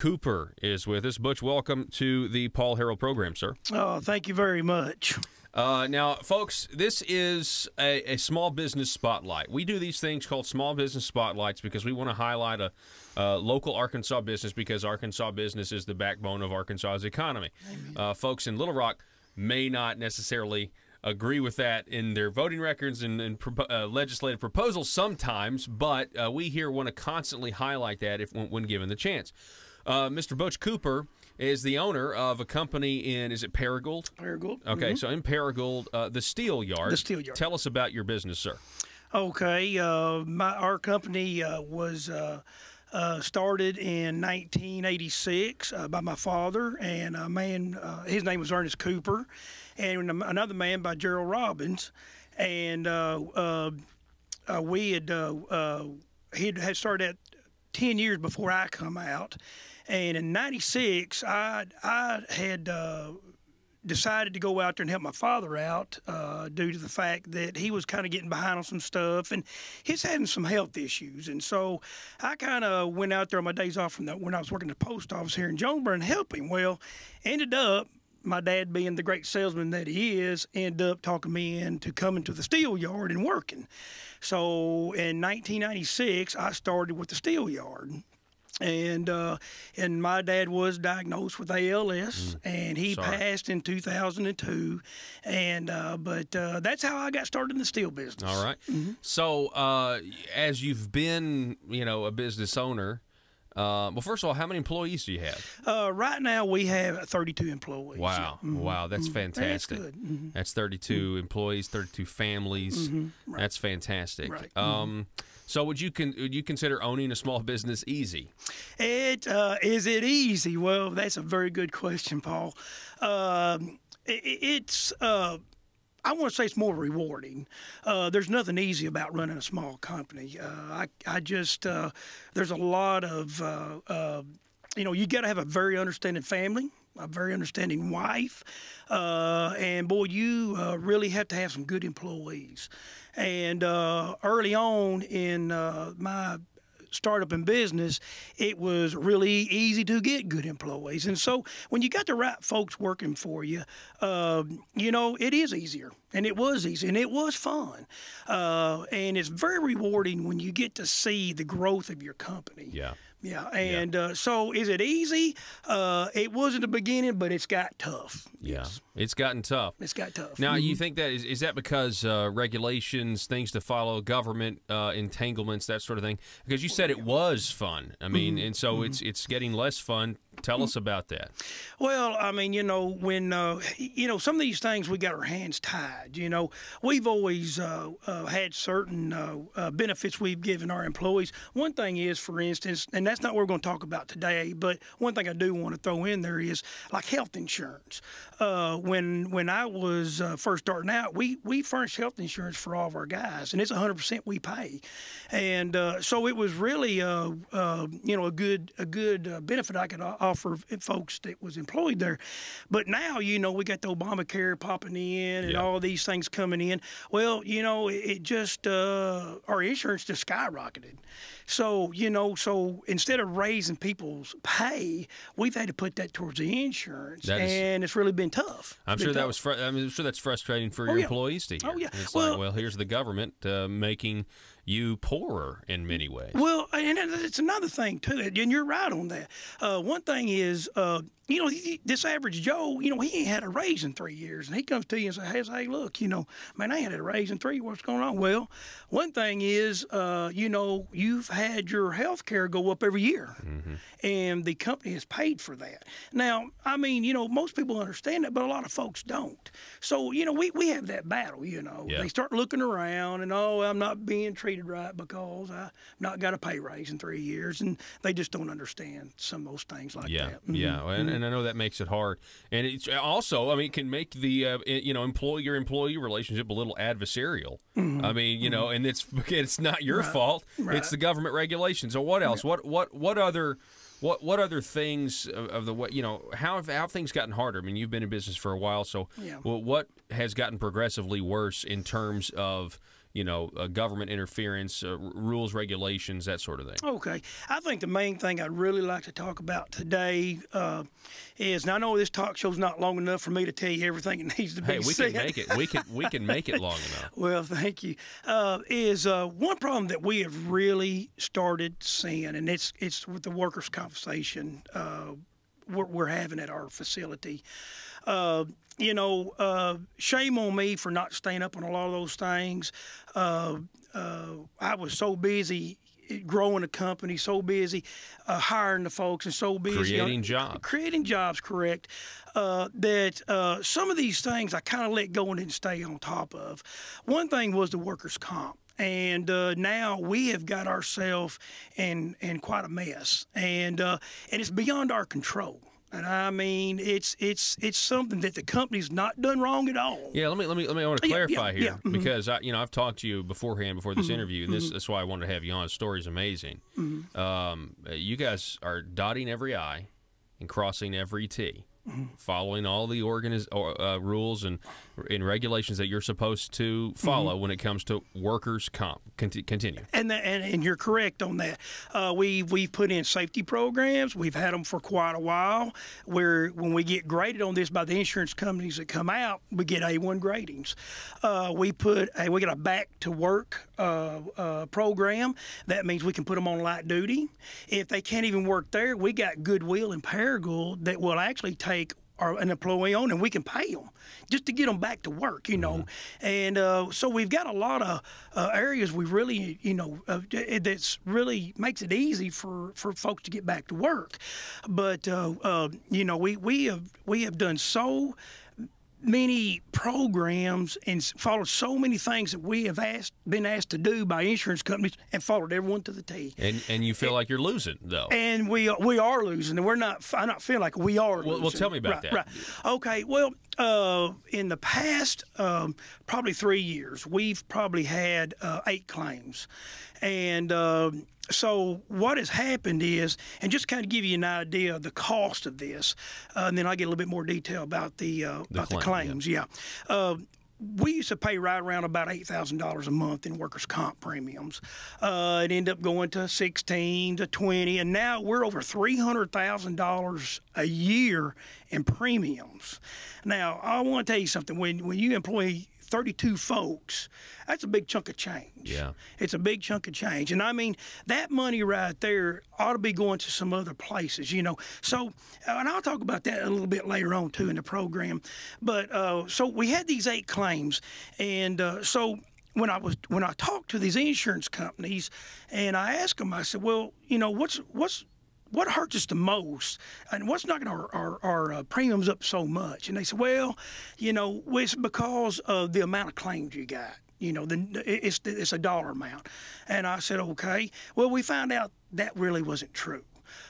Cooper is with us. Butch, welcome to the Paul Harrell program, sir. Oh, thank you very much. Now, folks, this is a small business spotlight. We do these things called small business spotlights because we want to highlight a local Arkansas business, because Arkansas business is the backbone of Arkansas's economy. Folks in Little Rock may not necessarily agree with that in their voting records and legislative proposals sometimes, but we here want to constantly highlight that when given the chance. Mr. Butch Cooper is the owner of a company in, is it Paragould? Paragould. Okay, so in Paragould, the Steel Yard. The Steel Yard. Tell us about your business, sir. Okay, our company was started in 1986 by my father and a man, his name was Ernest Cooper, and another man by Gerald Robbins, and we had started at 10 years before I come out, and in 96 I had decided to go out there and help my father out due to the fact that he was kind of getting behind on some stuff, and he's having some health issues. And so I kind of went out there on my days off from when I was working at the post office here in Jonesboro and helped him. Well, ended up, my dad being the great salesman that he is, ended up talking me into coming to the steel yard and working. So in 1996, I started with the steel yard. And my dad was diagnosed with ALS, and he passed in 2002. And but that's how I got started in the steel business. All right. So as you've been, a business owner, well, first of all, how many employees do you have? Right now, we have 32 employees. Wow. Wow, that's fantastic. That's good. That's 32 employees, 32 families. Right. That's fantastic. Right. So would you consider owning a small business easy? Is it easy? Well, that's a very good question, Paul. It's I want to say it's more rewarding. There's nothing easy about running a small company. I just there's a lot of you got to have a very understanding family, a very understanding wife, and boy, you really have to have some good employees. And early on in my startup in business, it was really easy to get good employees. And so when you got the right folks working for you, it is easier. And it was easy, and it was fun. And it's very rewarding when you get to see the growth of your company. Yeah. Yeah, and so is it easy? It was in the beginning, but it's got tough. Yeah, Yes. It's gotten tough. It's got tough. Now, you think that is that because regulations, things to follow, government entanglements, that sort of thing? Because you said it was fun. I mean, and so it's getting less fun. Tell us about that. Well, I mean, when some of these things we got our hands tied. We've always had certain benefits we've given our employees. One thing is, for instance, and that's not what we're going to talk about today, but one thing I do want to throw in there is like health insurance. When I was first starting out, we furnished health insurance for all of our guys, and it's 100% we pay, and so it was really a good benefit I could offer folks that was employed there. But now we got the Obamacare popping in and all these things coming in. Well, it just our insurance just skyrocketed. So instead of raising people's pay, we've had to put that towards the insurance, and it's really been tough. I'm sure that's frustrating for your employees to hear. Oh yeah. It's well, here's the government making you poorer in many ways. Well, and it's another thing too, and you're right on that. One thing is, this average Joe, he ain't had a raise in 3 years, and he comes to you and says, "Hey, look, man, I ain't had a raise in 3 years. What's going on?" Well, one thing is, you've had your health care go up every year, and the company has paid for that. Now, I mean, most people understand that, but a lot of folks don't. So, we have that battle. They start looking around, and I'm not being treated right because I've not got a pay raise in 3 years, and they just don't understand some of those things like that. Yeah, and I know that makes it hard, and it's also, it can make the employer-employee relationship a little adversarial. I mean, and it's not your fault; it's the government regulations. So what else? What other things of the way, how have things gotten harder? I mean, you've been in business for a while, so what has gotten progressively worse in terms of government interference, rules, regulations, that sort of thing. Okay. I think the main thing I'd really like to talk about today is, and I know this talk show's not long enough for me to tell you everything that needs to be said. Hey, we can make it. We can make it long enough. Well, thank you. Is one problem that we have really started seeing, and it's with the workers' compensation we're having at our facility. Shame on me for not staying up on a lot of those things. I was so busy growing a company, so busy hiring the folks, and so busy creating jobs, correct, that some of these things I kind of let go and didn't stay on top of. One thing was the workers' comp. And now we have got ourselves in quite a mess, and it's beyond our control. And I mean, it's something that the company's not done wrong at all. Yeah, let me. I want to clarify here because I've talked to you beforehand before this interview, and that's why I wanted to have you on. The story's amazing. You guys are dotting every I and crossing every T, following all the rules and regulations that you're supposed to follow when it comes to workers' comp. Continue. And you're correct on that. We've put in safety programs. We've had them for quite a while. Where when we get graded on this by the insurance companies that come out, we get A1 gradings. We got a back to work program. That means we can put them on light duty. If they can't even work there, we got Goodwill and Paragould that will actually take an employee on, and we can pay them just to get them back to work, And so we've got a lot of areas we really, that's really makes it easy for folks to get back to work. But we have done so many programs and followed so many things that we have been asked to do by insurance companies, and followed everyone to the T. And you feel like you're losing, though. And we are losing, and I'm not feeling like we are losing. Well, tell me about that. Right. Okay. Well, in the past probably 3 years, we've probably had 8 claims, and so what has happened is, and just kind of give you an idea of the cost of this, and then I'll get a little bit more detail about the claims. Yeah. We used to pay right around about $8,000 a month in workers' comp premiums. It ended up going to 16 to 20, and now we're over $300,000 a year in premiums. Now, I want to tell you something. When you employ 32 folks, that's a big chunk of change. Yeah. It's a big chunk of change. And I mean, that money right there ought to be going to some other places, So, and I'll talk about that a little bit later on, too, in the program. But so we had these 8 claims. And so when I talked to these insurance companies and I asked them, I said, well, what hurts us the most, and what's knocking our premiums up so much? And they said, well, it's because of the amount of claims you got. It's a dollar amount. And I said, okay. Well, we found out that really wasn't true.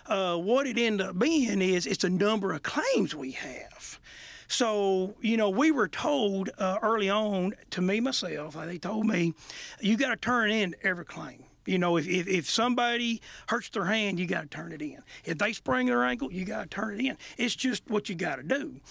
What it ended up being is it's a number of claims we have. So, we were told early on, to me, myself, they told me, you got to turn in every claim. If somebody hurts their hand, you got to turn it in. If they sprain their ankle, you got to turn it in. It's just what you got to do.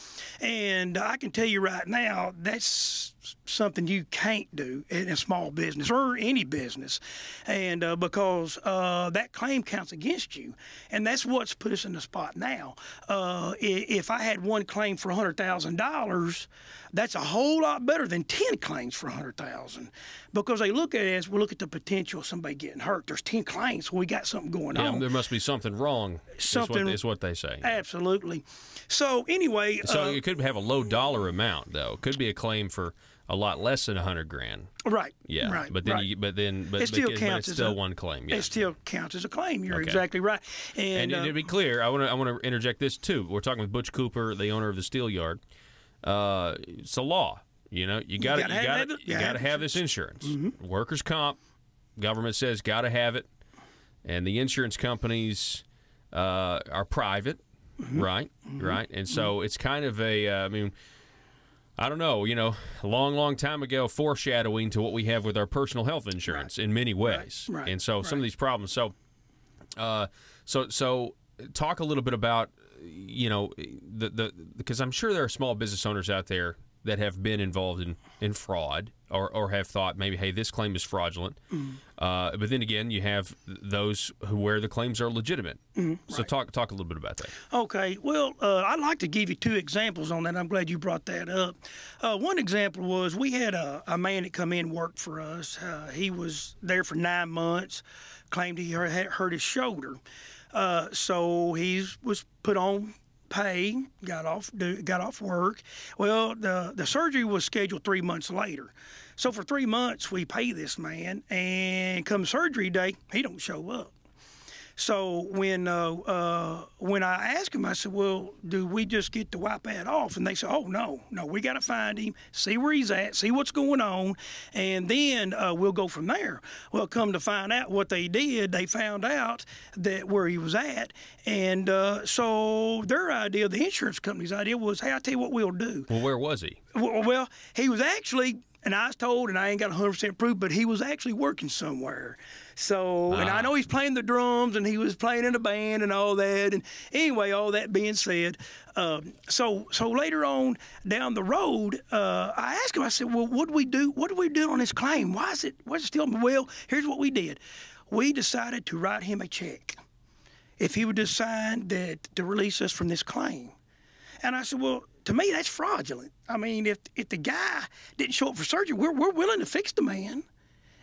And I can tell you right now, that's something you can't do in a small business or any business, and because that claim counts against you, and that's what's put us in the spot now. If I had one claim for $100,000, that's a whole lot better than 10 claims for $100,000, because they look at it as, we look at the potential of somebody getting hurt. There's 10 claims, so we got something going on. There must be something wrong. Is what they say. Absolutely. So anyway, so it could have a low dollar amount, though. It could be a claim for a lot less than $100,000. Right. Yeah. Right. But then, right. It still counts one claim. Yeah. It still counts as a claim. You're exactly right. And to be clear, I want to interject this too. We're talking with Butch Cooper, the owner of the Steel Yard. It's a law. You got to have this insurance. Mm-hmm. Workers' comp, government says got to have it, and the insurance companies are private, mm-hmm. right? Mm-hmm. Right, and so it's kind of a. I don't know, a long time ago, foreshadowing to what we have with our personal health insurance in many ways. Right. And so some of these problems. So, so talk a little bit about, because I'm sure there are small business owners out there that have been involved in fraud or have thought maybe, hey, this claim is fraudulent. But then again, you have those where the claims are legitimate. So talk a little bit about that. Okay. Well, I'd like to give you 2 examples on that. I'm glad you brought that up. One example was we had a man that come in and worked for us. He was there for 9 months, claimed he had hurt his shoulder. So he was put on pay, got off work. Well, the surgery was scheduled 3 months later. So for 3 months, we pay this man, and come surgery day, he don't show up. So when I asked him, I said, well, do we just get to wipe that off? And they said, oh, no, we got to find him, see where he's at, see what's going on, and then we'll go from there. Well, come to find out what they did, they found out that where he was at, and so their idea, the insurance company's idea was, hey, I'll tell you what we'll do. Well, where was he? Well, he was actually, and I was told, and I ain't got 100% proof, but he was actually working somewhere. So, and I know he's playing the drums, and he was playing in a band and all that. And anyway, all that being said, so later on down the road, I asked him, I said, well, what do we do? What do we do on this claim? What's it still? Well, here's what we did. We decided to write him a check if he would decide that to release us from this claim. And I said, well, to me, that's fraudulent. I mean, if the guy didn't show up for surgery, we're willing to fix the man,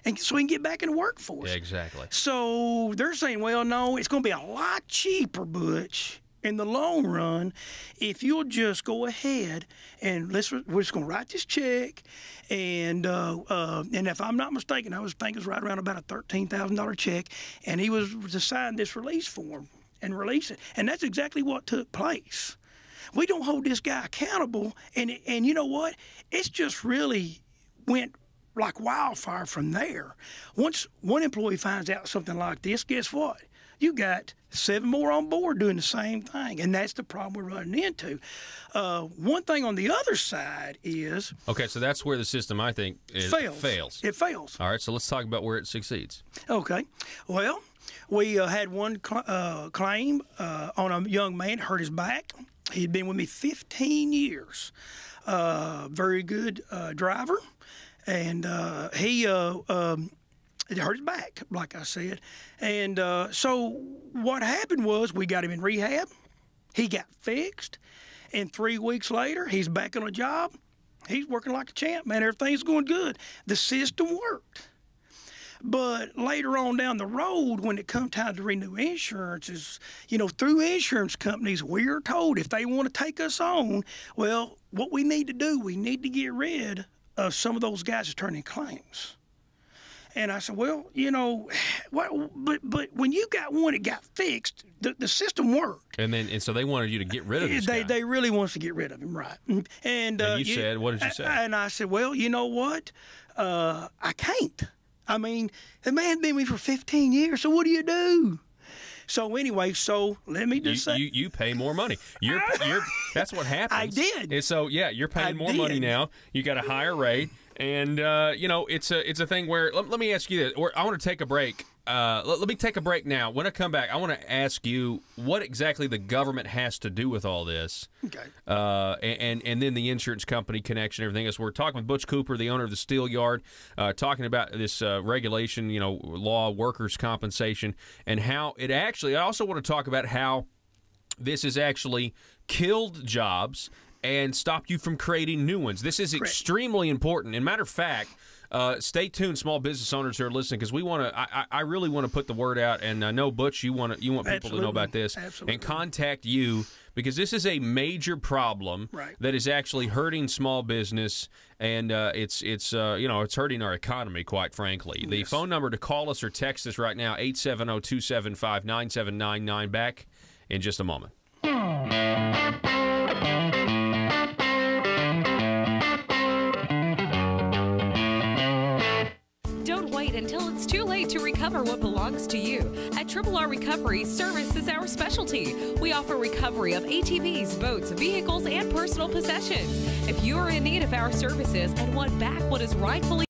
and so he can get back into workforce. Yeah, exactly. So they're saying, well, no, it's going to be a lot cheaper, Butch, in the long run, if you'll just go ahead and we're just going to write this check, and if I'm not mistaken, I think it was right around about a $13,000 check, and he was to sign this release form and release it, and that's exactly what took place. We don't hold this guy accountable, and you know what? It's just really went like wildfire from there. Once one employee finds out something like this, guess what? You got 7 more on board doing the same thing, and that's the problem we're running into. One thing on the other side is... Okay, so that's where the system, I think, fails. It fails. All right, so let's talk about where it succeeds. Okay. Well, we had one claim on a young man that hurt his back. He'd been with me 15 years. Very good driver. And he hurt his back, like I said. And so what happened was we got him in rehab. He got fixed. And 3 weeks later, he's back on a job. He's working like a champ, man. Everything's going good. The system worked. But later on down the road, when it comes time to renew insurances, through insurance companies, we're told if they want to take us on, well, what we need to do, we need to get rid of some of those guys that turn in claims. And I said, well, but when you got one that got fixed, the system worked. And so they wanted you to get rid of this guy. They really wanted to get rid of him, right? And you said, what did you say? And I said, well, you know what? I can't. I mean, the man been with me for 15 years, so what do you do? So anyway, let me just say, you pay more money. You're that's what happens. I did. And so yeah, you're paying more money now. You got a higher rate, and it's a thing where let me ask you this. I want to take a break. Let me take a break now. When I come back, I want to ask you what exactly the government has to do with all this. Okay. And then the insurance company connection, everything else. We're talking with Butch Cooper, the owner of the Steel Yard, talking about this regulation, law, workers' compensation, and how it actually. I also want to talk about how this has actually killed jobs and stopped you from creating new ones. This is extremely important. And matter of fact. Stay tuned, small business owners who are listening, because we want to. I really want to put the word out, and I know Butch, you want people to know about this, and contact you because this is a major problem that is actually hurting small business, and it's hurting our economy, quite frankly. The phone number to call us or text us right now 870-275-9799. Back in just a moment. Until it's too late to recover what belongs to you. At R Recovery, service is our specialty. We offer recovery of ATVs, boats, vehicles, and personal possessions. If you are in need of our services and want back what is rightfully